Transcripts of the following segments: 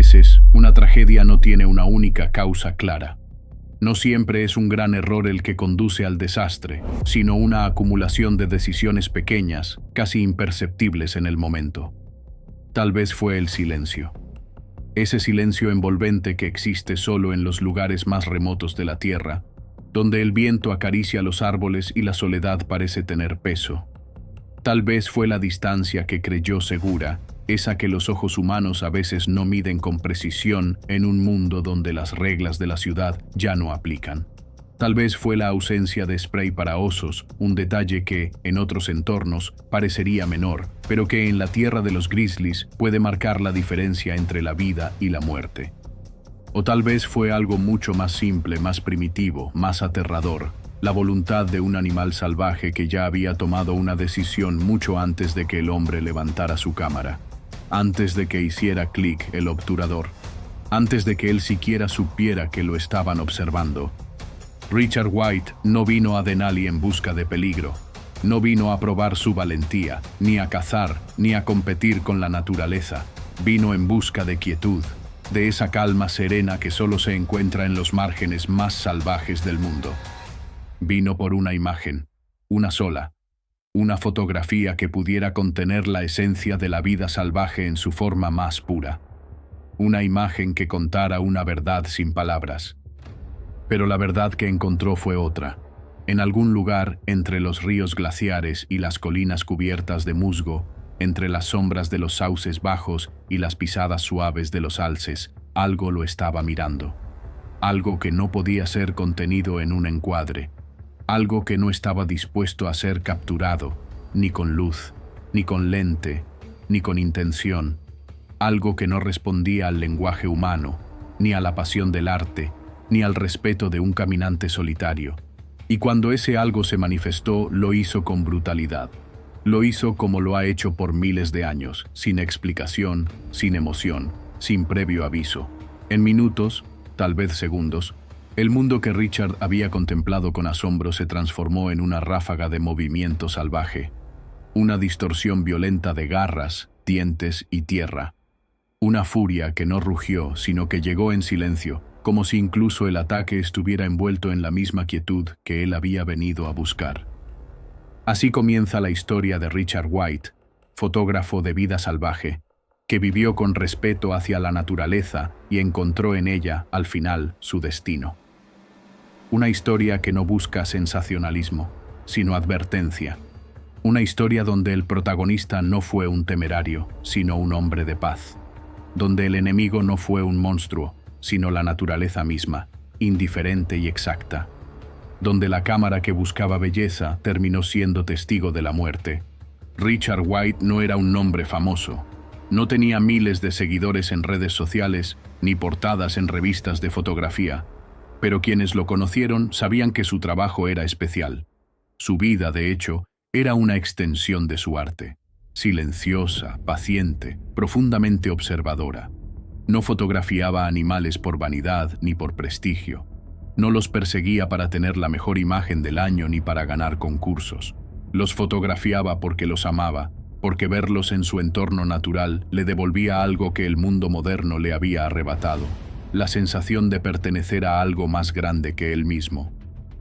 veces, una tragedia no tiene una única causa clara. No siempre es un gran error el que conduce al desastre, sino una acumulación de decisiones pequeñas, casi imperceptibles en el momento. Tal vez fue el silencio. Ese silencio envolvente que existe solo en los lugares más remotos de la tierra, donde el viento acaricia los árboles y la soledad parece tener peso. Tal vez fue la distancia que creyó segura, esa que los ojos humanos a veces no miden con precisión en un mundo donde las reglas de la ciudad ya no aplican. Tal vez fue la ausencia de spray para osos, un detalle que, en otros entornos, parecería menor, pero que en la tierra de los grizzlies puede marcar la diferencia entre la vida y la muerte. O tal vez fue algo mucho más simple, más primitivo, más aterrador, la voluntad de un animal salvaje que ya había tomado una decisión mucho antes de que el hombre levantara su cámara, antes de que hiciera clic el obturador, antes de que él siquiera supiera que lo estaban observando. Richard White no vino a Denali en busca de peligro, no vino a probar su valentía, ni a cazar, ni a competir con la naturaleza, vino en busca de quietud, de esa calma serena que solo se encuentra en los márgenes más salvajes del mundo. Vino por una imagen, una sola, una fotografía que pudiera contener la esencia de la vida salvaje en su forma más pura. Una imagen que contara una verdad sin palabras. Pero la verdad que encontró fue otra. En algún lugar, entre los ríos glaciares y las colinas cubiertas de musgo, entre las sombras de los sauces bajos y las pisadas suaves de los alces, algo lo estaba mirando. Algo que no podía ser contenido en un encuadre. Algo que no estaba dispuesto a ser capturado, ni con luz, ni con lente, ni con intención. Algo que no respondía al lenguaje humano, ni a la pasión del arte, ni al respeto de un caminante solitario. Y cuando ese algo se manifestó, lo hizo con brutalidad. Lo hizo como lo ha hecho por miles de años, sin explicación, sin emoción, sin previo aviso. En minutos, tal vez segundos, el mundo que Richard había contemplado con asombro se transformó en una ráfaga de movimiento salvaje, una distorsión violenta de garras, dientes y tierra. Una furia que no rugió, sino que llegó en silencio, como si incluso el ataque estuviera envuelto en la misma quietud que él había venido a buscar. Así comienza la historia de Richard White, fotógrafo de vida salvaje, que vivió con respeto hacia la naturaleza y encontró en ella, al final, su destino. Una historia que no busca sensacionalismo, sino advertencia. Una historia donde el protagonista no fue un temerario, sino un hombre de paz. Donde el enemigo no fue un monstruo, sino la naturaleza misma, indiferente y exacta. Donde la cámara que buscaba belleza terminó siendo testigo de la muerte. Richard White no era un nombre famoso. No tenía miles de seguidores en redes sociales, ni portadas en revistas de fotografía. Pero quienes lo conocieron sabían que su trabajo era especial. Su vida, de hecho, era una extensión de su arte. Silenciosa, paciente, profundamente observadora. No fotografiaba animales por vanidad ni por prestigio. No los perseguía para tener la mejor imagen del año ni para ganar concursos. Los fotografiaba porque los amaba, porque verlos en su entorno natural le devolvía algo que el mundo moderno le había arrebatado. La sensación de pertenecer a algo más grande que él mismo.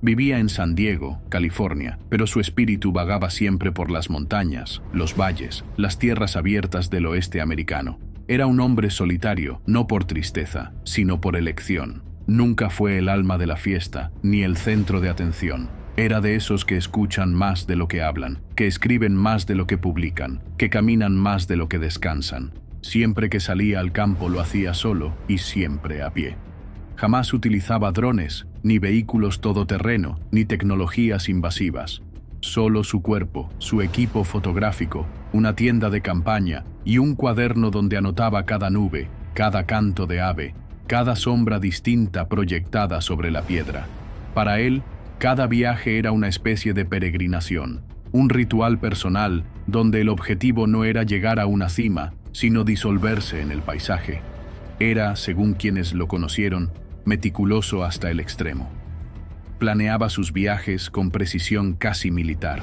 Vivía en San Diego, California, pero su espíritu vagaba siempre por las montañas, los valles, las tierras abiertas del oeste americano. Era un hombre solitario, no por tristeza, sino por elección. Nunca fue el alma de la fiesta, ni el centro de atención. Era de esos que escuchan más de lo que hablan, que escriben más de lo que publican, que caminan más de lo que descansan. Siempre que salía al campo lo hacía solo y siempre a pie. Jamás utilizaba drones, ni vehículos todoterreno, ni tecnologías invasivas. Solo su cuerpo, su equipo fotográfico, una tienda de campaña y un cuaderno donde anotaba cada nube, cada canto de ave, cada sombra distinta proyectada sobre la piedra. Para él, cada viaje era una especie de peregrinación, un ritual personal donde el objetivo no era llegar a una cima, sino disolverse en el paisaje. Era, según quienes lo conocieron, meticuloso hasta el extremo. Planeaba sus viajes con precisión casi militar.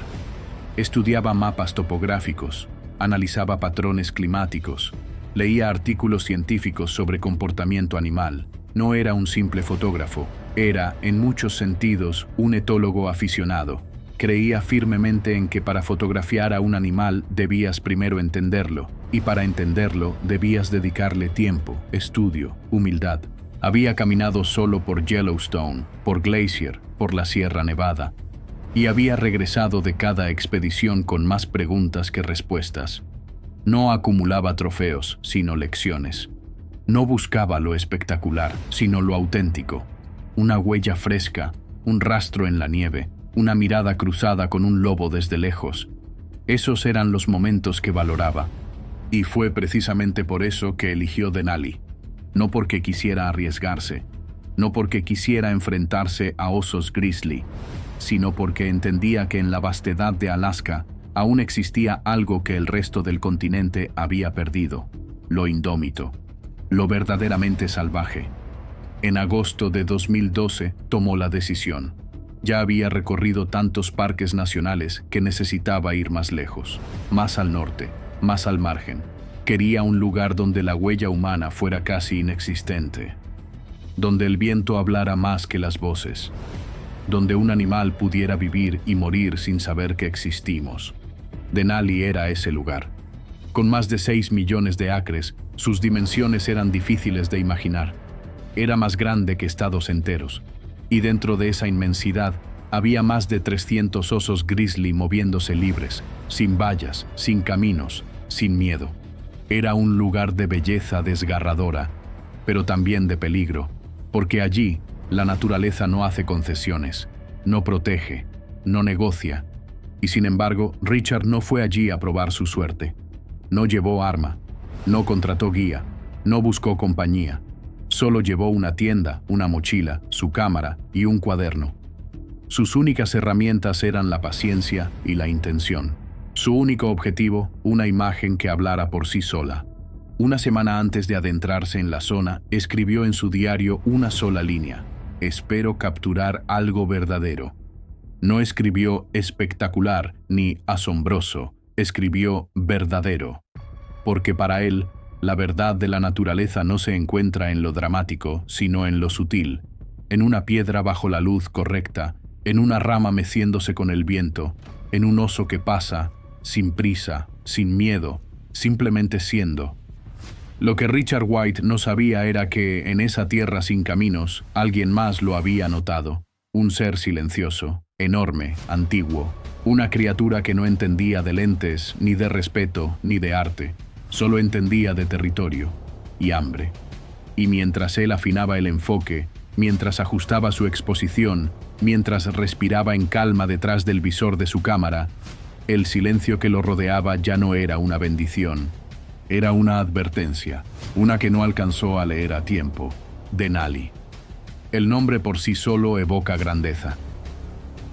Estudiaba mapas topográficos, analizaba patrones climáticos, Leía artículos científicos sobre comportamiento animal. No era un simple fotógrafo, era, en muchos sentidos, un etólogo aficionado. Creía firmemente en que para fotografiar a un animal debías primero entenderlo, y para entenderlo debías dedicarle tiempo, estudio, humildad. Había caminado solo por Yellowstone, por Glacier, por la Sierra Nevada, y había regresado de cada expedición con más preguntas que respuestas. No acumulaba trofeos, sino lecciones. No buscaba lo espectacular, sino lo auténtico. Una huella fresca, un rastro en la nieve, una mirada cruzada con un lobo desde lejos. Esos eran los momentos que valoraba. Y fue precisamente por eso que eligió Denali. No porque quisiera arriesgarse, no porque quisiera enfrentarse a osos grizzly, sino porque entendía que en la vastedad de Alaska aún existía algo que el resto del continente había perdido: lo indómito, lo verdaderamente salvaje. En agosto de 2012 tomó la decisión. Ya había recorrido tantos parques nacionales que necesitaba ir más lejos, más al norte, más al margen. Quería un lugar donde la huella humana fuera casi inexistente, donde el viento hablara más que las voces, donde un animal pudiera vivir y morir sin saber que existimos. Denali era ese lugar. Con más de 6 millones de acres, sus dimensiones eran difíciles de imaginar. Era más grande que estados enteros, y dentro de esa inmensidad había más de 300 osos grizzly moviéndose libres, sin vallas, sin caminos, sin miedo. Era un lugar de belleza desgarradora, pero también de peligro, porque allí la naturaleza no hace concesiones, no protege, no negocia. Y sin embargo, Richard no fue allí a probar su suerte. No llevó arma, no contrató guía, no buscó compañía. Solo llevó una tienda, una mochila, su cámara y un cuaderno. Sus únicas herramientas eran la paciencia y la intención. Su único objetivo, una imagen que hablara por sí sola. Una semana antes de adentrarse en la zona, escribió en su diario una sola línea: espero capturar algo verdadero. No escribió espectacular ni asombroso, escribió verdadero. Porque para él, la verdad de la naturaleza no se encuentra en lo dramático, sino en lo sutil, en una piedra bajo la luz correcta, en una rama meciéndose con el viento, en un oso que pasa, sin prisa, sin miedo, simplemente siendo. Lo que Richard White no sabía era que, en esa tierra sin caminos, alguien más lo había notado. Un ser silencioso, enorme, antiguo, una criatura que no entendía de lentes, ni de respeto, ni de arte. Solo entendía de territorio y hambre. Y mientras él afinaba el enfoque, mientras ajustaba su exposición, mientras respiraba en calma detrás del visor de su cámara, el silencio que lo rodeaba ya no era una bendición. Era una advertencia, una que no alcanzó a leer a tiempo: Denali. El nombre por sí solo evoca grandeza.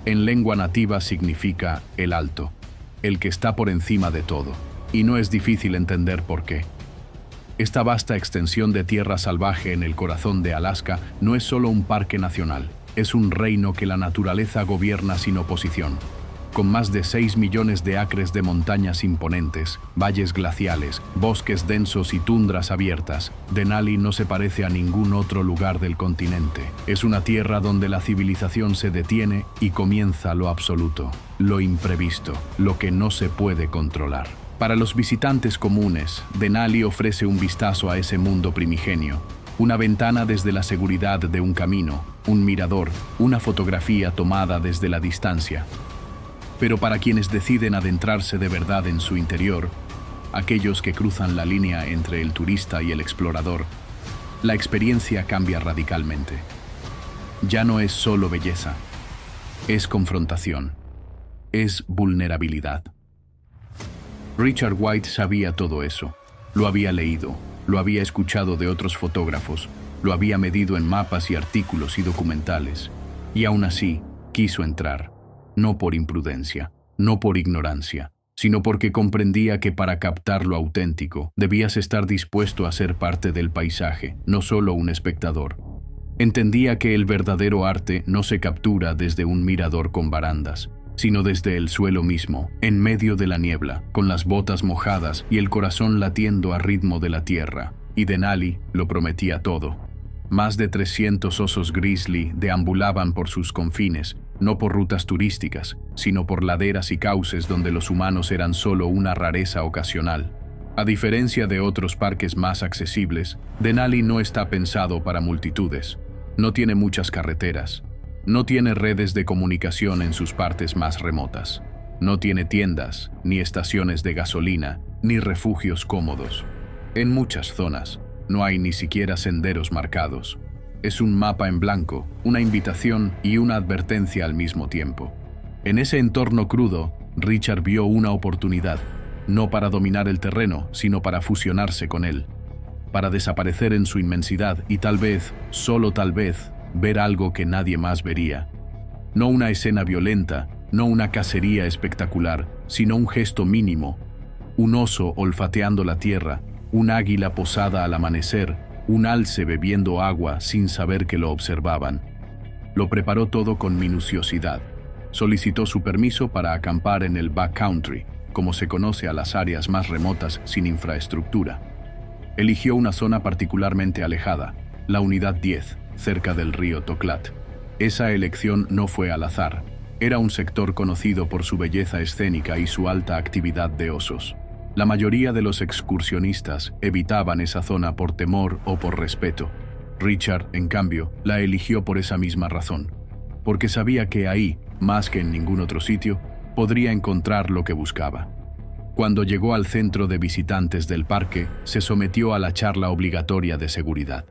En lengua nativa significa el alto, el que está por encima de todo, y no es difícil entender por qué. Esta vasta extensión de tierra salvaje en el corazón de Alaska no es solo un parque nacional, es un reino que la naturaleza gobierna sin oposición. Con más de 6 millones de acres de montañas imponentes, valles glaciales, bosques densos y tundras abiertas, Denali no se parece a ningún otro lugar del continente. Es una tierra donde la civilización se detiene y comienza lo absoluto, lo imprevisto, lo que no se puede controlar. Para los visitantes comunes, Denali ofrece un vistazo a ese mundo primigenio, una ventana desde la seguridad de un camino, un mirador, una fotografía tomada desde la distancia. Pero para quienes deciden adentrarse de verdad en su interior, aquellos que cruzan la línea entre el turista y el explorador, la experiencia cambia radicalmente. Ya no es solo belleza, es confrontación, es vulnerabilidad. Richard White sabía todo eso, lo había leído, lo había escuchado de otros fotógrafos, lo había medido en mapas y artículos y documentales, y aún así quiso entrar. No por imprudencia, no por ignorancia, sino porque comprendía que para captar lo auténtico debías estar dispuesto a ser parte del paisaje, no solo un espectador. Entendía que el verdadero arte no se captura desde un mirador con barandas, sino desde el suelo mismo, en medio de la niebla, con las botas mojadas y el corazón latiendo a ritmo de la tierra. Y Denali lo prometía todo. Más de 300 osos grizzly deambulaban por sus confines, no por rutas turísticas, sino por laderas y cauces donde los humanos eran solo una rareza ocasional. A diferencia de otros parques más accesibles, Denali no está pensado para multitudes. No tiene muchas carreteras. No tiene redes de comunicación en sus partes más remotas. No tiene tiendas, ni estaciones de gasolina, ni refugios cómodos. En muchas zonas, no hay ni siquiera senderos marcados. Es un mapa en blanco, una invitación y una advertencia al mismo tiempo. En ese entorno crudo, Richard vio una oportunidad, no para dominar el terreno, sino para fusionarse con él, para desaparecer en su inmensidad y tal vez, solo tal vez, ver algo que nadie más vería. No una escena violenta, no una cacería espectacular, sino un gesto mínimo, un oso olfateando la tierra, un águila posada al amanecer, un alce bebiendo agua sin saber que lo observaban. Lo preparó todo con minuciosidad. Solicitó su permiso para acampar en el backcountry, como se conoce a las áreas más remotas sin infraestructura. Eligió una zona particularmente alejada, la Unidad 10, cerca del río Toklat. Esa elección no fue al azar. Era un sector conocido por su belleza escénica y su alta actividad de osos. La mayoría de los excursionistas evitaban esa zona por temor o por respeto. Richard, en cambio, la eligió por esa misma razón, porque sabía que ahí, más que en ningún otro sitio, podría encontrar lo que buscaba. Cuando llegó al centro de visitantes del parque, se sometió a la charla obligatoria de seguridad.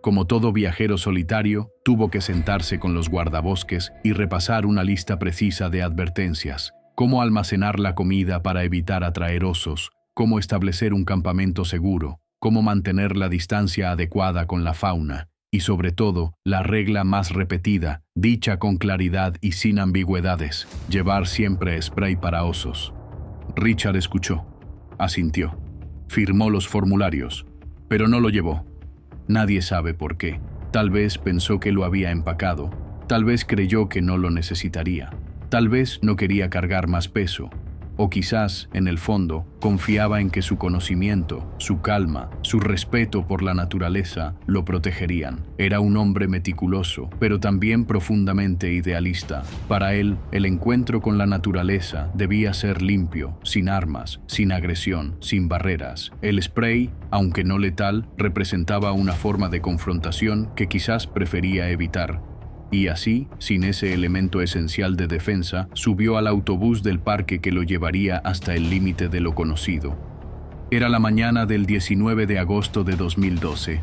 Como todo viajero solitario, tuvo que sentarse con los guardabosques y repasar una lista precisa de advertencias: cómo almacenar la comida para evitar atraer osos, cómo establecer un campamento seguro, cómo mantener la distancia adecuada con la fauna, y sobre todo, la regla más repetida, dicha con claridad y sin ambigüedades: llevar siempre spray para osos. Richard escuchó, asintió, firmó los formularios, pero no lo llevó. Nadie sabe por qué. Tal vez pensó que lo había empacado, tal vez creyó que no lo necesitaría. Tal vez no quería cargar más peso, o quizás, en el fondo, confiaba en que su conocimiento, su calma, su respeto por la naturaleza lo protegerían. Era un hombre meticuloso, pero también profundamente idealista. Para él, el encuentro con la naturaleza debía ser limpio, sin armas, sin agresión, sin barreras. El spray, aunque no letal, representaba una forma de confrontación que quizás prefería evitar. Y así, sin ese elemento esencial de defensa, subió al autobús del parque que lo llevaría hasta el límite de lo conocido. Era la mañana del 19 de agosto de 2012.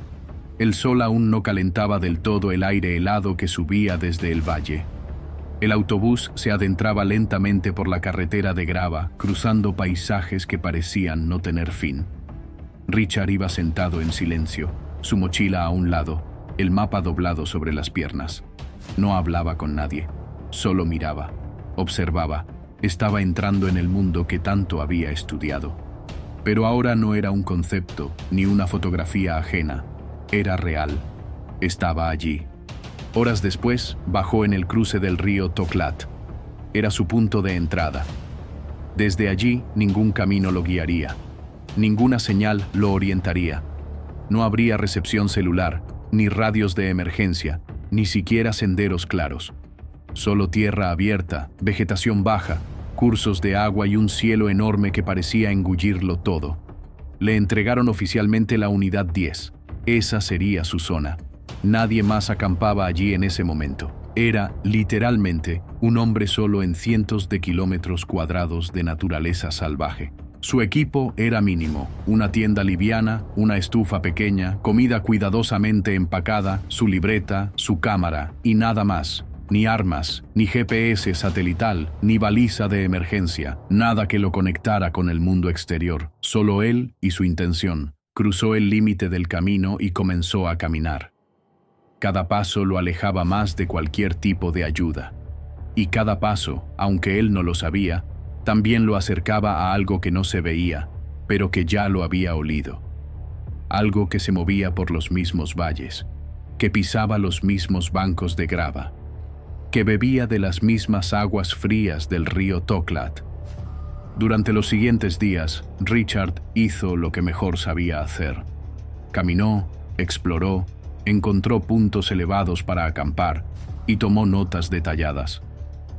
El sol aún no calentaba del todo el aire helado que subía desde el valle. El autobús se adentraba lentamente por la carretera de grava, cruzando paisajes que parecían no tener fin. Richard iba sentado en silencio, su mochila a un lado, el mapa doblado sobre las piernas. No hablaba con nadie, solo miraba, observaba, estaba entrando en el mundo que tanto había estudiado. Pero ahora no era un concepto, ni una fotografía ajena, era real, estaba allí. Horas después, bajó en el cruce del río Toklat. Era su punto de entrada. Desde allí, ningún camino lo guiaría, ninguna señal lo orientaría. No habría recepción celular, ni radios de emergencia, ni siquiera senderos claros. Solo tierra abierta, vegetación baja, cursos de agua y un cielo enorme que parecía engullirlo todo. Le entregaron oficialmente la Unidad 10. Esa sería su zona. Nadie más acampaba allí en ese momento. Era, literalmente, un hombre solo en cientos de kilómetros cuadrados de naturaleza salvaje. Su equipo era mínimo: una tienda liviana, una estufa pequeña, comida cuidadosamente empacada, su libreta, su cámara y nada más. Ni armas, ni GPS satelital, ni baliza de emergencia, nada que lo conectara con el mundo exterior, solo él y su intención. Cruzó el límite del camino y comenzó a caminar. Cada paso lo alejaba más de cualquier tipo de ayuda. Y cada paso, aunque él no lo sabía, también lo acercaba a algo que no se veía, pero que ya lo había olido. Algo que se movía por los mismos valles, que pisaba los mismos bancos de grava, que bebía de las mismas aguas frías del río Toklat. Durante los siguientes días, Richard hizo lo que mejor sabía hacer. Caminó, exploró, encontró puntos elevados para acampar y tomó notas detalladas.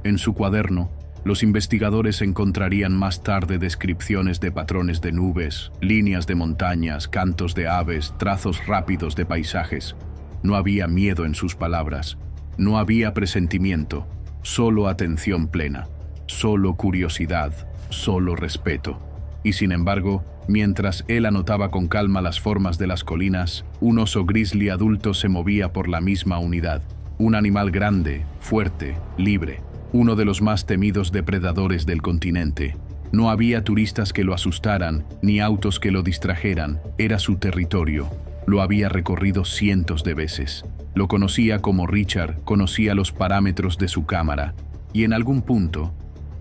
En su cuaderno, los investigadores encontrarían más tarde descripciones de patrones de nubes, líneas de montañas, cantos de aves, trazos rápidos de paisajes. No había miedo en sus palabras, no había presentimiento, solo atención plena, solo curiosidad, solo respeto. Y sin embargo, mientras él anotaba con calma las formas de las colinas, un oso grizzly adulto se movía por la misma unidad. Un animal grande, fuerte, libre, uno de los más temidos depredadores del continente. No había turistas que lo asustaran, ni autos que lo distrajeran. Era su territorio. Lo había recorrido cientos de veces. Lo conocía como Richard, conocía los parámetros de su cámara. Y en algún punto,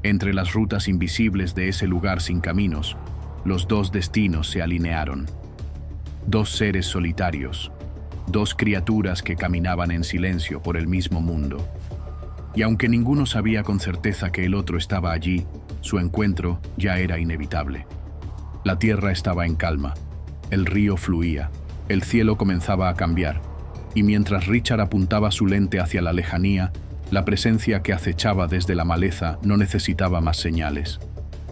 entre las rutas invisibles de ese lugar sin caminos, los dos destinos se alinearon. Dos seres solitarios, dos criaturas que caminaban en silencio por el mismo mundo. Y aunque ninguno sabía con certeza que el otro estaba allí, su encuentro ya era inevitable. La tierra estaba en calma, el río fluía, el cielo comenzaba a cambiar, y mientras Richard apuntaba su lente hacia la lejanía, la presencia que acechaba desde la maleza no necesitaba más señales.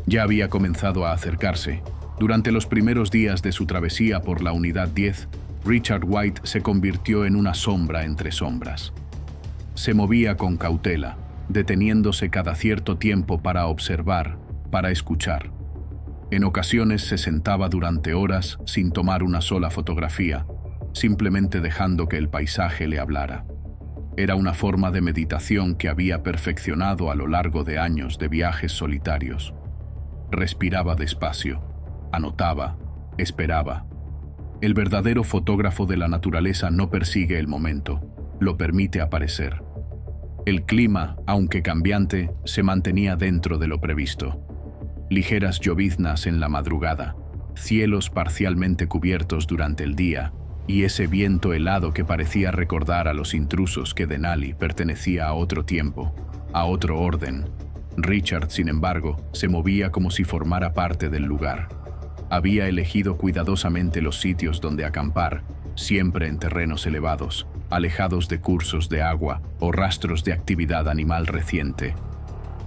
Ya había comenzado a acercarse. Durante los primeros días de su travesía por la Unidad 10, Richard White se convirtió en una sombra entre sombras. Se movía con cautela, deteniéndose cada cierto tiempo para observar, para escuchar. En ocasiones se sentaba durante horas sin tomar una sola fotografía, simplemente dejando que el paisaje le hablara. Era una forma de meditación que había perfeccionado a lo largo de años de viajes solitarios. Respiraba despacio, anotaba, esperaba. El verdadero fotógrafo de la naturaleza no persigue el momento, lo permite aparecer. El clima, aunque cambiante, se mantenía dentro de lo previsto. Ligeras lloviznas en la madrugada, cielos parcialmente cubiertos durante el día, y ese viento helado que parecía recordar a los intrusos que Denali pertenecía a otro tiempo, a otro orden. Richard, sin embargo, se movía como si formara parte del lugar. Había elegido cuidadosamente los sitios donde acampar, siempre en terrenos elevados, alejados de cursos de agua o rastros de actividad animal reciente.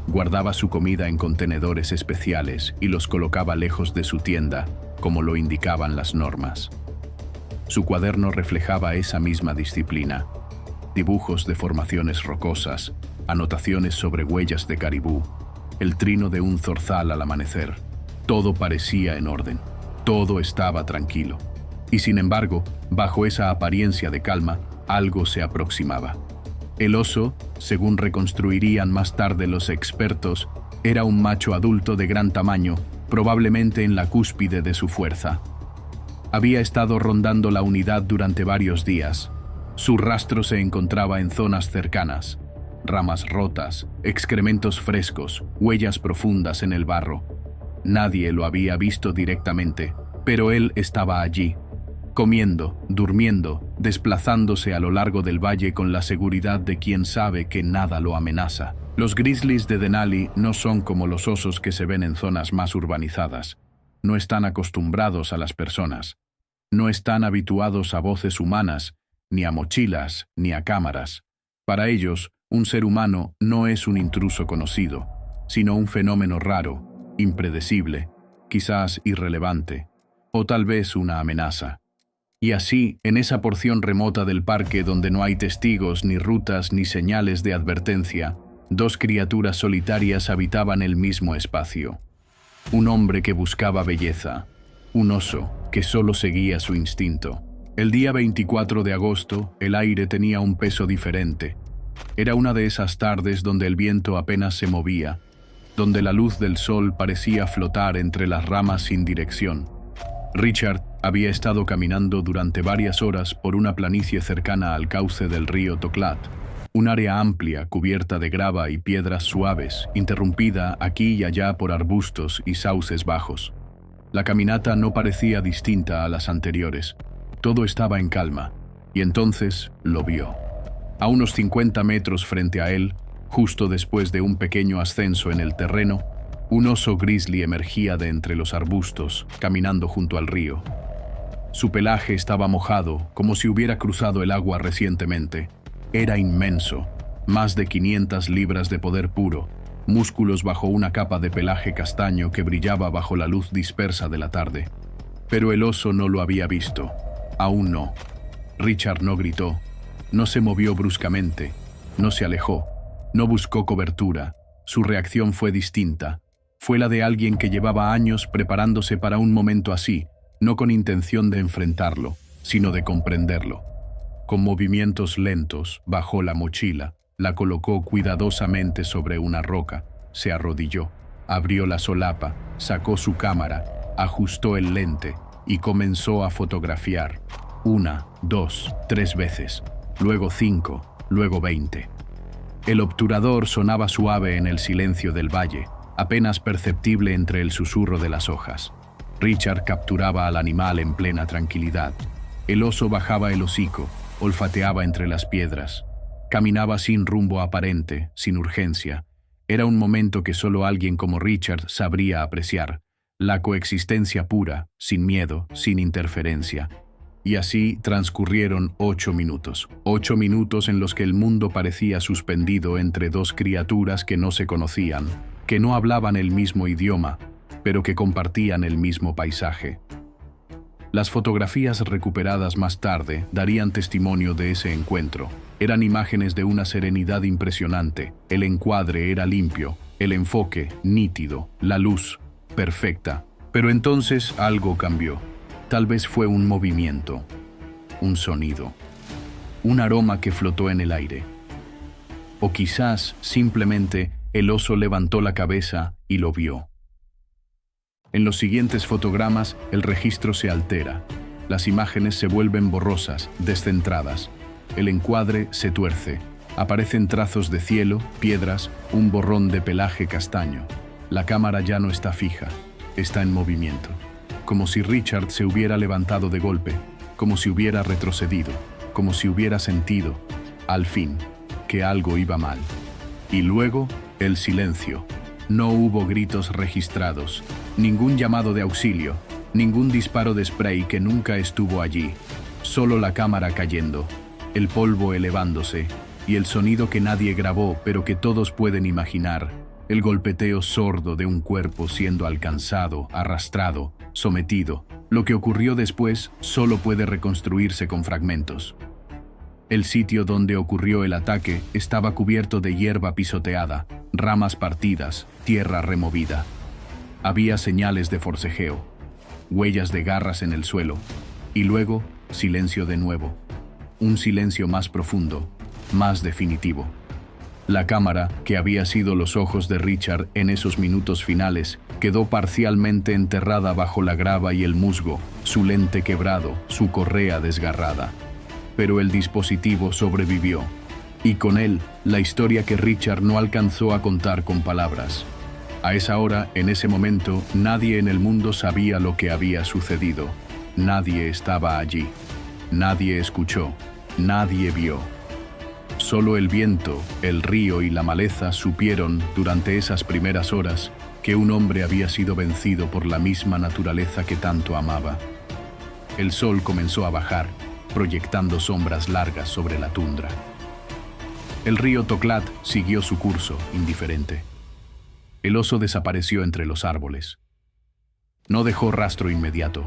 Guardaba su comida en contenedores especiales y los colocaba lejos de su tienda, como lo indicaban las normas. Su cuaderno reflejaba esa misma disciplina. Dibujos de formaciones rocosas, anotaciones sobre huellas de caribú, el trino de un zorzal al amanecer. Todo parecía en orden, todo estaba tranquilo. Y sin embargo, bajo esa apariencia de calma, algo se aproximaba. El oso, según reconstruirían más tarde los expertos, era un macho adulto de gran tamaño, probablemente en la cúspide de su fuerza. Había estado rondando la unidad durante varios días. Su rastro se encontraba en zonas cercanas. Ramas rotas, excrementos frescos, huellas profundas en el barro. Nadie lo había visto directamente, pero él estaba allí, comiendo, durmiendo, desplazándose a lo largo del valle con la seguridad de quien sabe que nada lo amenaza. Los grizzlies de Denali no son como los osos que se ven en zonas más urbanizadas. No están acostumbrados a las personas. No están habituados a voces humanas, ni a mochilas, ni a cámaras. Para ellos, un ser humano no es un intruso conocido, sino un fenómeno raro, impredecible, quizás irrelevante, o tal vez una amenaza. Y así, en esa porción remota del parque donde no hay testigos, ni rutas, ni señales de advertencia, dos criaturas solitarias habitaban el mismo espacio. Un hombre que buscaba belleza, un oso que solo seguía su instinto. El día 24 de agosto, el aire tenía un peso diferente. Era una de esas tardes donde el viento apenas se movía, donde la luz del sol parecía flotar entre las ramas sin dirección. Richard había estado caminando durante varias horas por una planicie cercana al cauce del río Toklat, un área amplia cubierta de grava y piedras suaves, interrumpida aquí y allá por arbustos y sauces bajos. La caminata no parecía distinta a las anteriores. Todo estaba en calma, y entonces lo vio. A unos 50 metros frente a él, Justo después de un pequeño ascenso en el terreno, un oso grizzly emergía de entre los arbustos, caminando junto al río. Su pelaje estaba mojado, como si hubiera cruzado el agua recientemente. Era inmenso, más de 500 libras de poder puro, músculos bajo una capa de pelaje castaño que brillaba bajo la luz dispersa de la tarde. Pero el oso no lo había visto. Aún no. Richard no gritó, no se movió bruscamente, no se alejó, no buscó cobertura. Su reacción fue distinta. Fue la de alguien que llevaba años preparándose para un momento así, no con intención de enfrentarlo, sino de comprenderlo. Con movimientos lentos, bajó la mochila, la colocó cuidadosamente sobre una roca, se arrodilló, abrió la solapa, sacó su cámara, ajustó el lente y comenzó a fotografiar. 1, 2, 3 veces, luego 5, luego 20. El obturador sonaba suave en el silencio del valle, apenas perceptible entre el susurro de las hojas. Richard capturaba al animal en plena tranquilidad. El oso bajaba el hocico, olfateaba entre las piedras. Caminaba sin rumbo aparente, sin urgencia. Era un momento que solo alguien como Richard sabría apreciar. La coexistencia pura, sin miedo, sin interferencia. Y así transcurrieron 8 minutos. 8 minutos en los que el mundo parecía suspendido entre dos criaturas que no se conocían, que no hablaban el mismo idioma, pero que compartían el mismo paisaje. Las fotografías recuperadas más tarde darían testimonio de ese encuentro. Eran imágenes de una serenidad impresionante. El encuadre era limpio, el enfoque nítido, la luz perfecta. Pero entonces algo cambió. Tal vez fue un movimiento, un sonido, un aroma que flotó en el aire. O quizás simplemente el oso levantó la cabeza y lo vio. En los siguientes fotogramas el registro se altera. Las imágenes se vuelven borrosas, descentradas. El encuadre se tuerce. Aparecen trazos de cielo, piedras, un borrón de pelaje castaño. La cámara ya no está fija, está en movimiento. Como si Richard se hubiera levantado de golpe, como si hubiera retrocedido, como si hubiera sentido, al fin, que algo iba mal. Y luego, el silencio. No hubo gritos registrados, ningún llamado de auxilio, ningún disparo de spray que nunca estuvo allí. Solo la cámara cayendo, el polvo elevándose y el sonido que nadie grabó pero que todos pueden imaginar, el golpeteo sordo de un cuerpo siendo alcanzado, arrastrado, sometido. Lo que ocurrió después solo puede reconstruirse con fragmentos. El sitio donde ocurrió el ataque estaba cubierto de hierba pisoteada, ramas partidas, tierra removida. Había señales de forcejeo, huellas de garras en el suelo, y luego silencio de nuevo. Un silencio más profundo, más definitivo. La cámara, que había sido los ojos de Richard en esos minutos finales, quedó parcialmente enterrada bajo la grava y el musgo, su lente quebrado, su correa desgarrada. Pero el dispositivo sobrevivió, y con él la historia que Richard no alcanzó a contar con palabras. A esa hora, en ese momento, nadie en el mundo sabía lo que había sucedido. Nadie estaba allí. Nadie escuchó. Nadie vio. Solo el viento, el río y la maleza supieron, durante esas primeras horas, que un hombre había sido vencido por la misma naturaleza que tanto amaba. El sol comenzó a bajar, proyectando sombras largas sobre la tundra. El río Toklat siguió su curso, indiferente. El oso desapareció entre los árboles. No dejó rastro inmediato.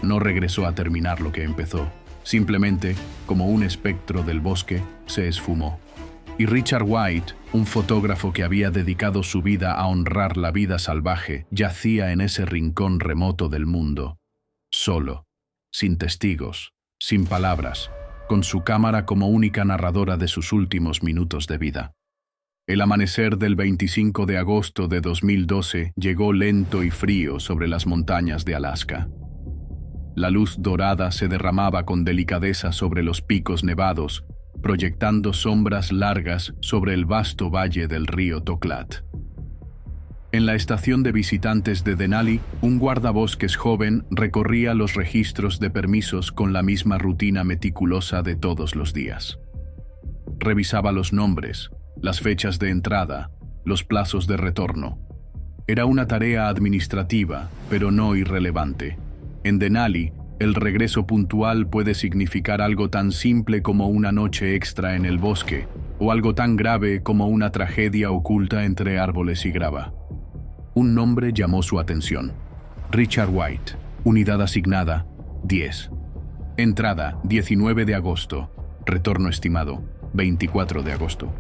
No regresó a terminar lo que empezó. Simplemente, como un espectro del bosque, se esfumó. Y Richard White, un fotógrafo que había dedicado su vida a honrar la vida salvaje, yacía en ese rincón remoto del mundo, solo, sin testigos, sin palabras, con su cámara como única narradora de sus últimos minutos de vida. El amanecer del 25 de agosto de 2012 llegó lento y frío sobre las montañas de Alaska. La luz dorada se derramaba con delicadeza sobre los picos nevados, proyectando sombras largas sobre el vasto valle del río Toklat. En la estación de visitantes de Denali, un guardabosques joven recorría los registros de permisos con la misma rutina meticulosa de todos los días. Revisaba los nombres, las fechas de entrada, los plazos de retorno. Era una tarea administrativa, pero no irrelevante. En Denali, el regreso puntual puede significar algo tan simple como una noche extra en el bosque, o algo tan grave como una tragedia oculta entre árboles y grava. Un nombre llamó su atención. Richard White. Unidad asignada, 10. Entrada, 19 de agosto. Retorno estimado, 24 de agosto.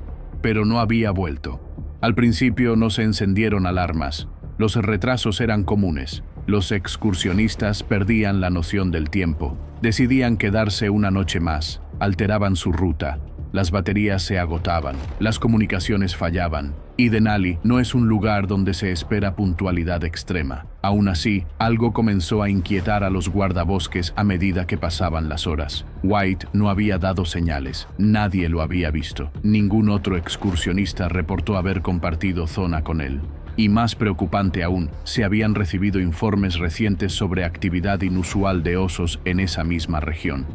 Pero no había vuelto. Al principio no se encendieron alarmas. Los retrasos eran comunes. Los excursionistas perdían la noción del tiempo. Decidían quedarse una noche más. Alteraban su ruta. Las baterías se agotaban. Las comunicaciones fallaban. Y Denali no es un lugar donde se espera puntualidad extrema. Aún así, algo comenzó a inquietar a los guardabosques a medida que pasaban las horas. White no había dado señales. Nadie lo había visto. Ningún otro excursionista reportó haber compartido zona con él. Y más preocupante aún, se habían recibido informes recientes sobre actividad inusual de osos en esa misma región.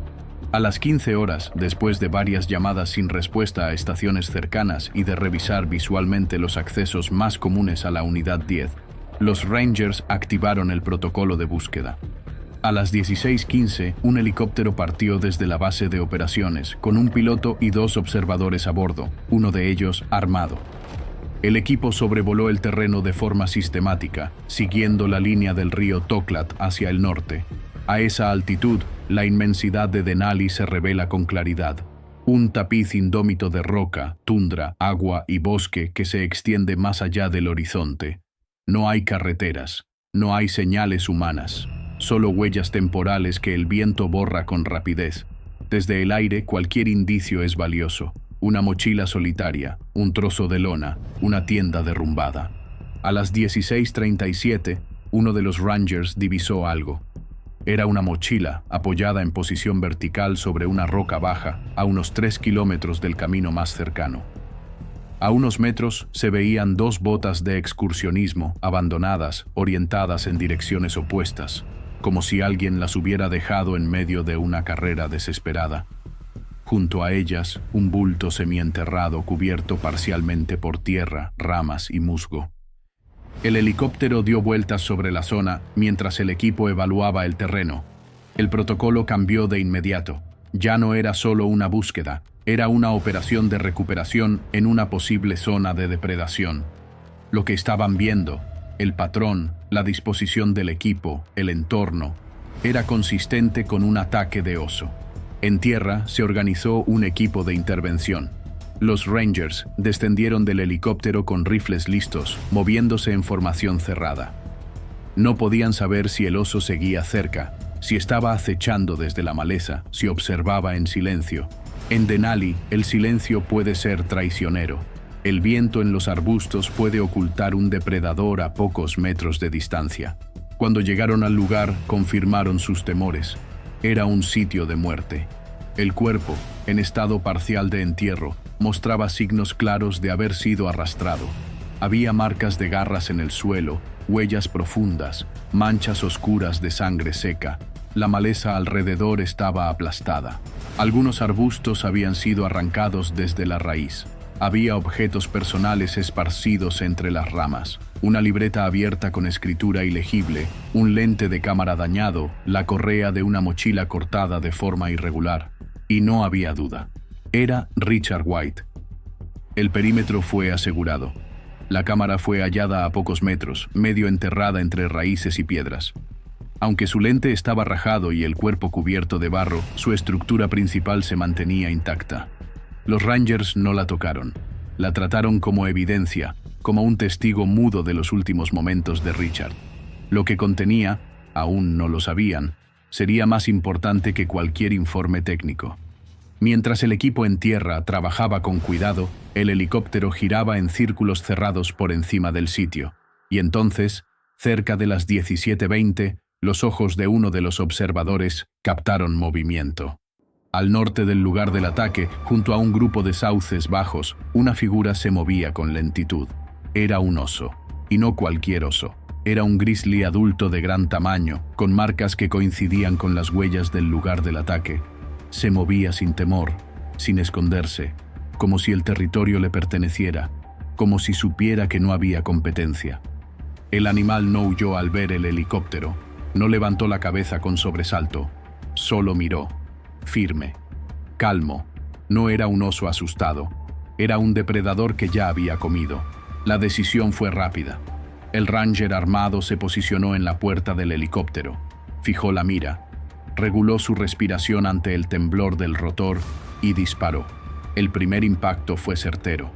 A las 15 horas, después de varias llamadas sin respuesta a estaciones cercanas y de revisar visualmente los accesos más comunes a la Unidad 10, los Rangers activaron el protocolo de búsqueda. A las 16:15, un helicóptero partió desde la base de operaciones, con un piloto y 2 observadores a bordo, uno de ellos armado. El equipo sobrevoló el terreno de forma sistemática, siguiendo la línea del río Toklat hacia el norte. A esa altitud, la inmensidad de Denali se revela con claridad. Un tapiz indómito de roca, tundra, agua y bosque que se extiende más allá del horizonte. No hay carreteras, no hay señales humanas, solo huellas temporales que el viento borra con rapidez. Desde el aire cualquier indicio es valioso. Una mochila solitaria, un trozo de lona, una tienda derrumbada. A las 16:37, uno de los Rangers divisó algo. Era una mochila apoyada en posición vertical sobre una roca baja a unos 3 kilómetros del camino más cercano. A unos metros se veían 2 botas de excursionismo abandonadas, orientadas en direcciones opuestas, como si alguien las hubiera dejado en medio de una carrera desesperada. Junto a ellas, un bulto semienterrado cubierto parcialmente por tierra, ramas y musgo. El helicóptero dio vueltas sobre la zona mientras el equipo evaluaba el terreno. El protocolo cambió de inmediato. Ya no era solo una búsqueda, era una operación de recuperación en una posible zona de depredación. Lo que estaban viendo, el patrón, la disposición del equipo, el entorno, era consistente con un ataque de oso. En tierra se organizó un equipo de intervención. Los Rangers descendieron del helicóptero con rifles listos, moviéndose en formación cerrada. No podían saber si el oso seguía cerca, si estaba acechando desde la maleza, si observaba en silencio. En Denali, el silencio puede ser traicionero. El viento en los arbustos puede ocultar un depredador a pocos metros de distancia. Cuando llegaron al lugar, confirmaron sus temores. Era un sitio de muerte. El cuerpo, en estado parcial de entierro, mostraba signos claros de haber sido arrastrado. Había marcas de garras en el suelo, huellas profundas, manchas oscuras de sangre seca. La maleza alrededor estaba aplastada. Algunos arbustos habían sido arrancados desde la raíz. Había objetos personales esparcidos entre las ramas. Una libreta abierta con escritura ilegible, un lente de cámara dañado, la correa de una mochila cortada de forma irregular. Y no había duda. Era Richard White. El perímetro fue asegurado. La cámara fue hallada a pocos metros, medio enterrada entre raíces y piedras. Aunque su lente estaba rajado y el cuerpo cubierto de barro, su estructura principal se mantenía intacta. Los Rangers no la tocaron. La trataron como evidencia, como un testigo mudo de los últimos momentos de Richard. Lo que contenía, aún no lo sabían, sería más importante que cualquier informe técnico. Mientras el equipo en tierra trabajaba con cuidado, el helicóptero giraba en círculos cerrados por encima del sitio. Y entonces, cerca de las 17:20, los ojos de uno de los observadores captaron movimiento. Al norte del lugar del ataque, junto a un grupo de sauces bajos, una figura se movía con lentitud. Era un oso, y no cualquier oso. Era un grizzly adulto de gran tamaño, con marcas que coincidían con las huellas del lugar del ataque. Se movía sin temor, sin esconderse. como si el territorio le perteneciera, como si supiera que no había competencia. El animal no huyó al ver el helicóptero, no levantó la cabeza con sobresalto, solo miró, firme, calmo. No era un oso asustado, era un depredador que ya había comido. La decisión fue rápida. El ranger armado se posicionó en la puerta del helicóptero, fijó la mira, reguló su respiración ante el temblor del rotor y disparó. El primer impacto fue certero.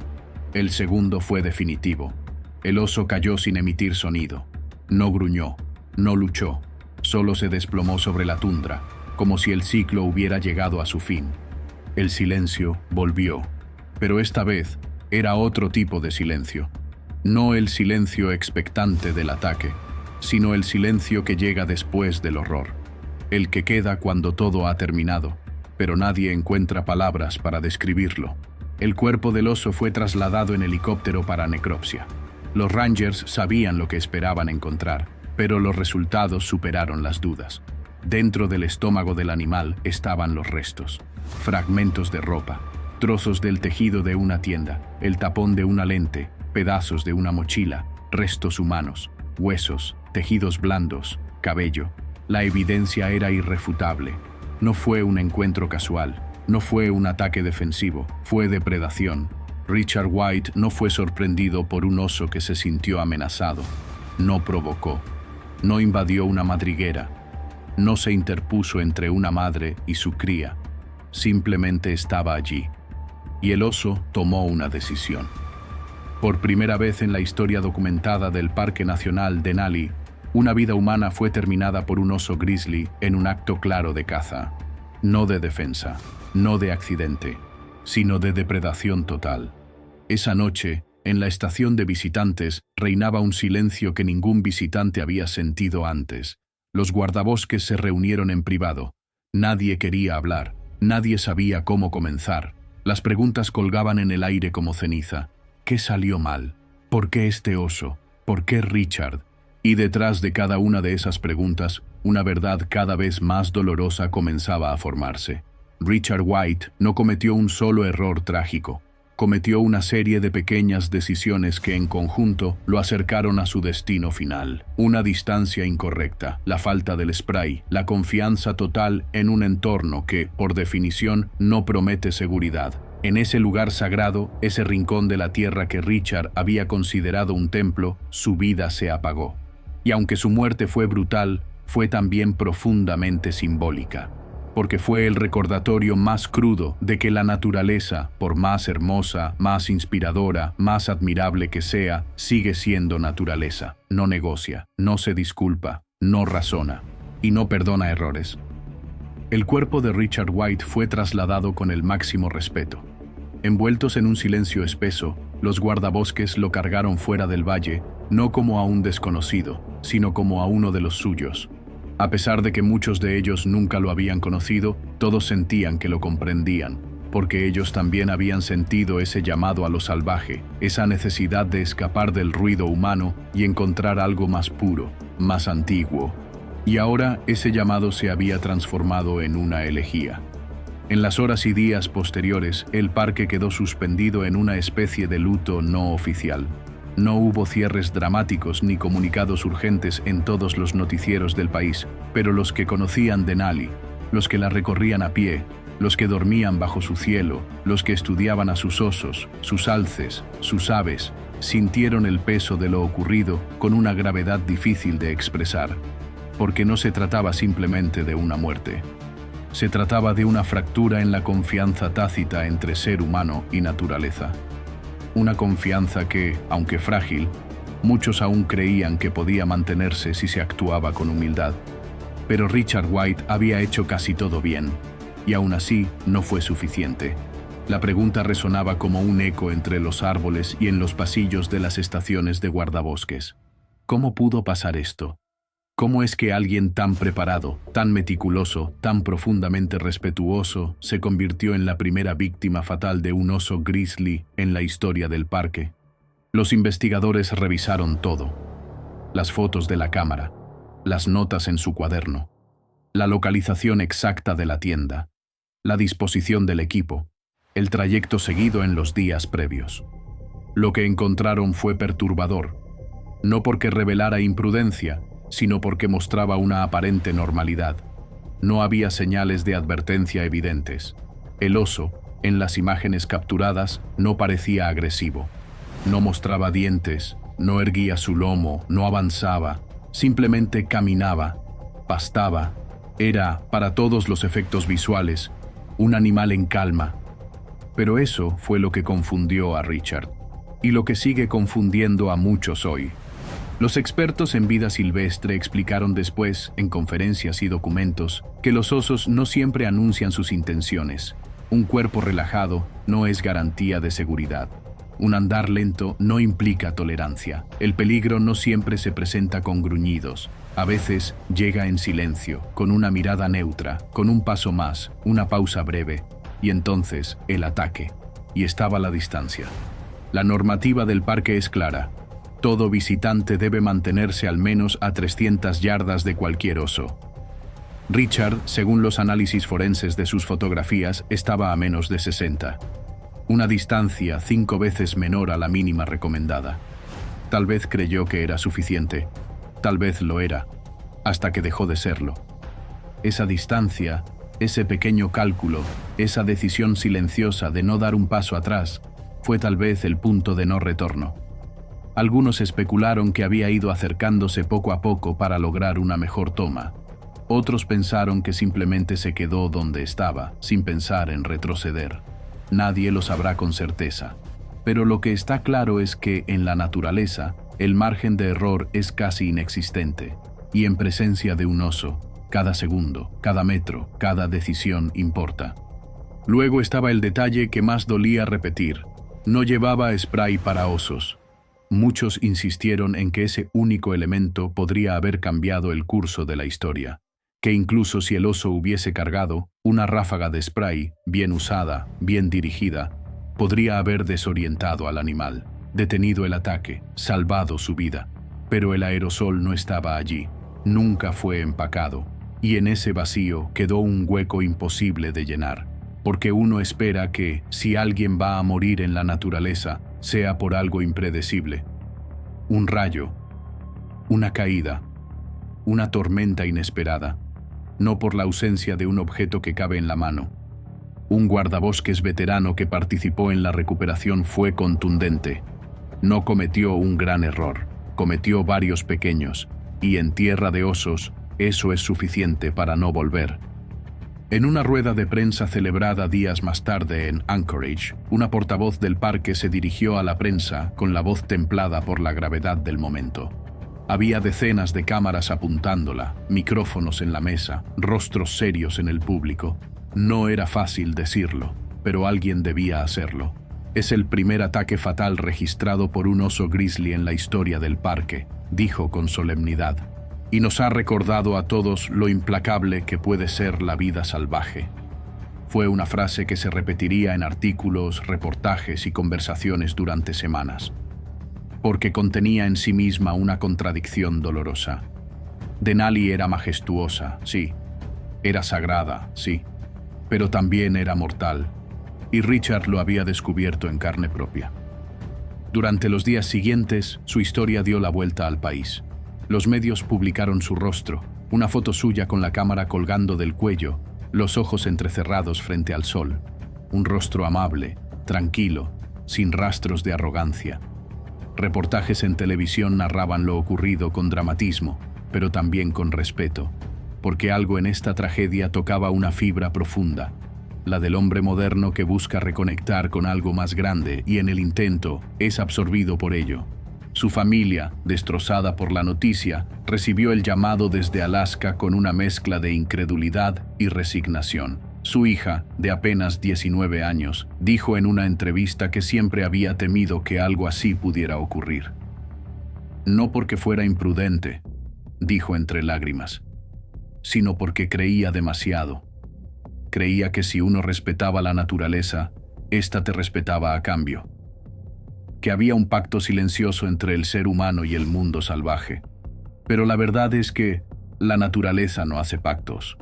El segundo fue definitivo. El oso cayó sin emitir sonido. No gruñó, no luchó, solo se desplomó sobre la tundra, como si el ciclo hubiera llegado a su fin. El silencio volvió, pero esta vez era otro tipo de silencio. No el silencio expectante del ataque, sino el silencio que llega después del horror. El que queda cuando todo ha terminado, pero nadie encuentra palabras para describirlo. El cuerpo del oso fue trasladado en helicóptero para necropsia. Los Rangers sabían lo que esperaban encontrar, pero los resultados superaron las dudas. Dentro del estómago del animal estaban los restos, fragmentos de ropa, trozos del tejido de una tienda, el tapón de una lente, pedazos de una mochila, restos humanos, huesos, tejidos blandos, cabello. La evidencia era irrefutable. No fue un encuentro casual, no fue un ataque defensivo, fue depredación. Richard White no fue sorprendido por un oso que se sintió amenazado. No provocó, no invadió una madriguera, no se interpuso entre una madre y su cría. Simplemente estaba allí. Y el oso tomó una decisión. Por primera vez en la historia documentada del Parque Nacional Denali, una vida humana fue terminada por un oso grizzly en un acto claro de caza. No de defensa, no de accidente, sino de depredación total. Esa noche, en la estación de visitantes, reinaba un silencio que ningún visitante había sentido antes. Los guardabosques se reunieron en privado. Nadie quería hablar, nadie sabía cómo comenzar. Las preguntas colgaban en el aire como ceniza. ¿Qué salió mal? ¿Por qué este oso? ¿Por qué Richard? Y detrás de cada una de esas preguntas, una verdad cada vez más dolorosa comenzaba a formarse. Richard White no cometió un solo error trágico. Cometió una serie de pequeñas decisiones que en conjunto lo acercaron a su destino final. Una distancia incorrecta, la falta del spray, la confianza total en un entorno que, por definición, no promete seguridad. En ese lugar sagrado, ese rincón de la tierra que Richard había considerado un templo, su vida se apagó. Y aunque su muerte fue brutal, fue también profundamente simbólica, porque fue el recordatorio más crudo de que la naturaleza, por más hermosa, más inspiradora, más admirable que sea, sigue siendo naturaleza. No negocia, no se disculpa, no razona y no perdona errores. El cuerpo de Richard White fue trasladado con el máximo respeto. Envueltos en un silencio espeso, los guardabosques lo cargaron fuera del valle, no como a un desconocido, sino como a uno de los suyos. A pesar de que muchos de ellos nunca lo habían conocido, todos sentían que lo comprendían, porque ellos también habían sentido ese llamado a lo salvaje, esa necesidad de escapar del ruido humano y encontrar algo más puro, más antiguo. Y ahora ese llamado se había transformado en una elegía. En las horas y días posteriores, el parque quedó suspendido en una especie de luto no oficial. No hubo cierres dramáticos ni comunicados urgentes en todos los noticieros del país, pero los que conocían Denali, los que la recorrían a pie, los que dormían bajo su cielo, los que estudiaban a sus osos, sus alces, sus aves, sintieron el peso de lo ocurrido con una gravedad difícil de expresar, porque no se trataba simplemente de una muerte. Se trataba de una fractura en la confianza tácita entre ser humano y naturaleza. Una confianza que, aunque frágil, muchos aún creían que podía mantenerse si se actuaba con humildad. Pero Richard White había hecho casi todo bien, y aún así no fue suficiente. La pregunta resonaba como un eco entre los árboles y en los pasillos de las estaciones de guardabosques. ¿Cómo pudo pasar esto? ¿Cómo es que alguien tan preparado, tan meticuloso, tan profundamente respetuoso, se convirtió en la primera víctima fatal de un oso grizzly en la historia del parque? Los investigadores revisaron todo. Las fotos de la cámara, las notas en su cuaderno, la localización exacta de la tienda, la disposición del equipo. el trayecto seguido en los días previos. Lo que encontraron fue perturbador, no porque revelara imprudencia, sino porque mostraba una aparente normalidad. No había señales de advertencia evidentes. El oso, en las imágenes capturadas, no parecía agresivo. No mostraba dientes, no erguía su lomo, no avanzaba, simplemente caminaba, pastaba. Era, para todos los efectos visuales, un animal en calma. Pero eso fue lo que confundió a Richard, y lo que sigue confundiendo a muchos hoy. Los expertos en vida silvestre explicaron después, en conferencias y documentos, que los osos no siempre anuncian sus intenciones. Un cuerpo relajado no es garantía de seguridad. Un andar lento no implica tolerancia. El peligro no siempre se presenta con gruñidos. A veces llega en silencio, con una mirada neutra, con un paso más, una pausa breve, y entonces el ataque. Y estaba la distancia. La normativa del parque es clara. Todo visitante debe mantenerse al menos a 300 yardas de cualquier oso. Richard, según los análisis forenses de sus fotografías, estaba a menos de 60. Una distancia 5 veces menor a la mínima recomendada. Tal vez creyó que era suficiente. Tal vez lo era, hasta que dejó de serlo. Esa distancia, ese pequeño cálculo, esa decisión silenciosa de no dar un paso atrás, fue tal vez el punto de no retorno. Algunos especularon que había ido acercándose poco a poco para lograr una mejor toma. Otros pensaron que simplemente se quedó donde estaba, sin pensar en retroceder. Nadie lo sabrá con certeza. Pero lo que está claro es que, en la naturaleza, el margen de error es casi inexistente. Y en presencia de un oso, cada segundo, cada metro, cada decisión importa. Luego estaba el detalle que más dolía repetir. No llevaba spray para osos. Muchos insistieron en que ese único elemento podría haber cambiado el curso de la historia, que incluso si el oso hubiese cargado, una ráfaga de spray, bien usada, bien dirigida, podría haber desorientado al animal, detenido el ataque, salvado su vida. Pero el aerosol no estaba allí, nunca fue empacado, y en ese vacío quedó un hueco imposible de llenar, porque uno espera que, si alguien va a morir en la naturaleza, sea por algo impredecible. Un rayo, una caída, una tormenta inesperada, no por la ausencia de un objeto que cabe en la mano. Un guardabosques veterano que participó en la recuperación fue contundente. No cometió un gran error, cometió varios pequeños, y en tierra de osos, eso es suficiente para no volver. En una rueda de prensa celebrada días más tarde en Anchorage, una portavoz del parque se dirigió a la prensa con la voz templada por la gravedad del momento. Había decenas de cámaras apuntándola, micrófonos en la mesa, rostros serios en el público. No era fácil decirlo, pero alguien debía hacerlo. Es el primer ataque fatal registrado por un oso grizzly en la historia del parque, dijo con solemnidad. Y nos ha recordado a todos lo implacable que puede ser la vida salvaje. Fue una frase que se repetiría en artículos, reportajes y conversaciones durante semanas, porque contenía en sí misma una contradicción dolorosa. Denali era majestuosa, sí. Era sagrada, sí. Pero también era mortal, y Richard lo había descubierto en carne propia. Durante los días siguientes, su historia dio la vuelta al país. Los medios publicaron su rostro, una foto suya con la cámara colgando del cuello, los ojos entrecerrados frente al sol. Un rostro amable, tranquilo, sin rastros de arrogancia. Reportajes en televisión narraban lo ocurrido con dramatismo, pero también con respeto, porque algo en esta tragedia tocaba una fibra profunda, la del hombre moderno que busca reconectar con algo más grande y en el intento es absorbido por ello. Su familia, destrozada por la noticia, recibió el llamado desde Alaska con una mezcla de incredulidad y resignación. Su hija, de apenas 19 años, dijo en una entrevista que siempre había temido que algo así pudiera ocurrir. No porque fuera imprudente, dijo entre lágrimas, sino porque creía demasiado. Creía que si uno respetaba la naturaleza, ésta te respetaba a cambio. Que había un pacto silencioso entre el ser humano y el mundo salvaje. Pero la verdad es que la naturaleza no hace pactos.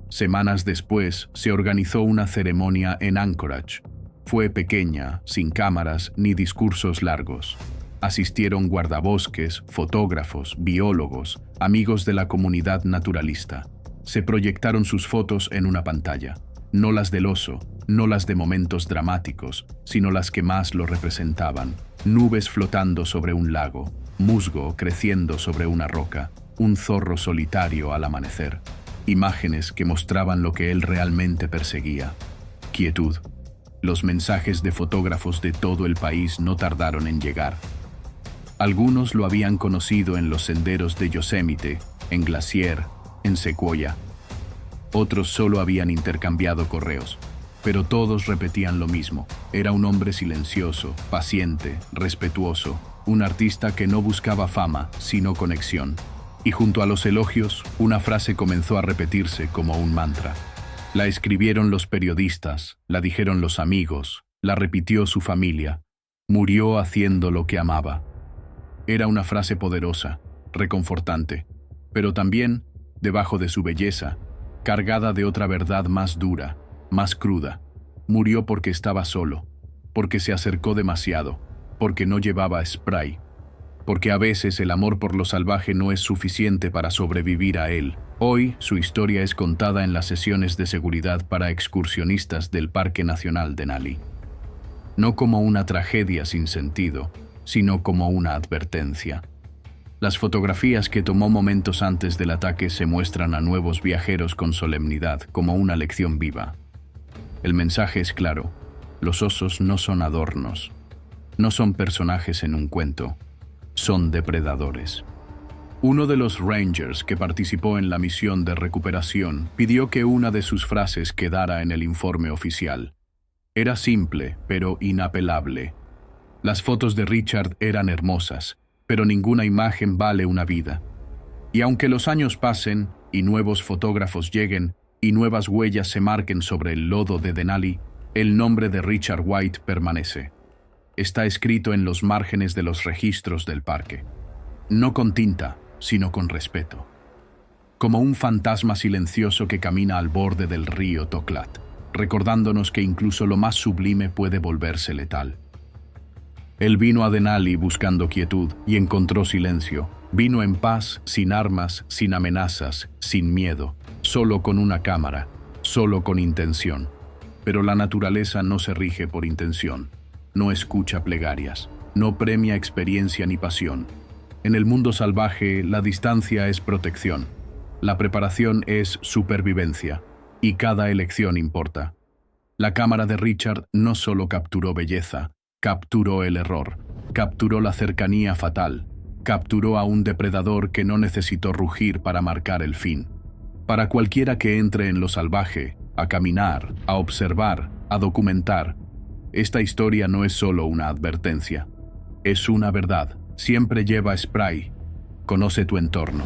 Semanas después, se organizó una ceremonia en Anchorage. Fue pequeña, sin cámaras ni discursos largos. Asistieron guardabosques, fotógrafos, biólogos, amigos de la comunidad naturalista. Se proyectaron sus fotos en una pantalla. No las del oso, no las de momentos dramáticos, sino las que más lo representaban. Nubes flotando sobre un lago, musgo creciendo sobre una roca, un zorro solitario al amanecer. Imágenes que mostraban lo que él realmente perseguía: quietud. Los mensajes de fotógrafos de todo el país no tardaron en llegar. Algunos lo habían conocido en los senderos de Yosemite, en Glacier, en Sequoia. Otros solo habían intercambiado correos, pero todos repetían lo mismo. Era un hombre silencioso, paciente, respetuoso, un artista que no buscaba fama, sino conexión. Y junto a los elogios, una frase comenzó a repetirse como un mantra. La escribieron los periodistas, la dijeron los amigos, la repitió su familia. Murió haciendo lo que amaba. Era una frase poderosa, reconfortante, pero también, debajo de su belleza, cargada de otra verdad más dura, más cruda. Murió porque estaba solo, porque se acercó demasiado, porque no llevaba spray, porque a veces el amor por lo salvaje no es suficiente para sobrevivir a él. Hoy, su historia es contada en las sesiones de seguridad para excursionistas del Parque Nacional Denali. No como una tragedia sin sentido, sino como una advertencia. Las fotografías que tomó momentos antes del ataque se muestran a nuevos viajeros con solemnidad, como una lección viva. El mensaje es claro: los osos no son adornos, no son personajes en un cuento, son depredadores. Uno de los Rangers que participó en la misión de recuperación pidió que una de sus frases quedara en el informe oficial. Era simple, pero inapelable. Las fotos de Richard eran hermosas, pero ninguna imagen vale una vida. Y aunque los años pasen, y nuevos fotógrafos lleguen, y nuevas huellas se marquen sobre el lodo de Denali, el nombre de Richard White permanece. Está escrito en los márgenes de los registros del parque. No con tinta, sino con respeto. Como un fantasma silencioso que camina al borde del río Toklat, recordándonos que incluso lo más sublime puede volverse letal. Él vino a Denali buscando quietud y encontró silencio. Vino en paz, sin armas, sin amenazas, sin miedo, solo con una cámara, solo con intención. Pero la naturaleza no se rige por intención, no escucha plegarias, no premia experiencia ni pasión. En el mundo salvaje, la distancia es protección, la preparación es supervivencia, y cada elección importa. La cámara de Richard no solo capturó belleza, capturó el error, capturó la cercanía fatal, capturó a un depredador que no necesitó rugir para marcar el fin. Para cualquiera que entre en lo salvaje, a caminar, a observar, a documentar, esta historia no es solo una advertencia, es una verdad. Siempre lleva spray, conoce tu entorno,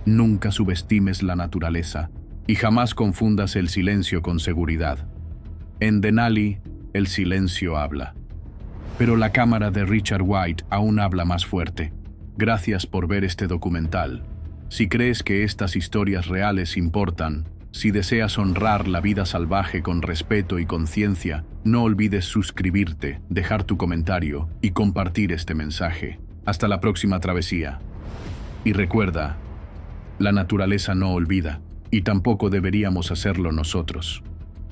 nunca subestimes la naturaleza y jamás confundas el silencio con seguridad. En Denali, el silencio habla. Pero la cámara de Richard White aún habla más fuerte. Gracias por ver este documental. Si crees que estas historias reales importan, si deseas honrar la vida salvaje con respeto y conciencia, no olvides suscribirte, dejar tu comentario y compartir este mensaje. Hasta la próxima travesía. Y recuerda, la naturaleza no olvida, y tampoco deberíamos hacerlo nosotros.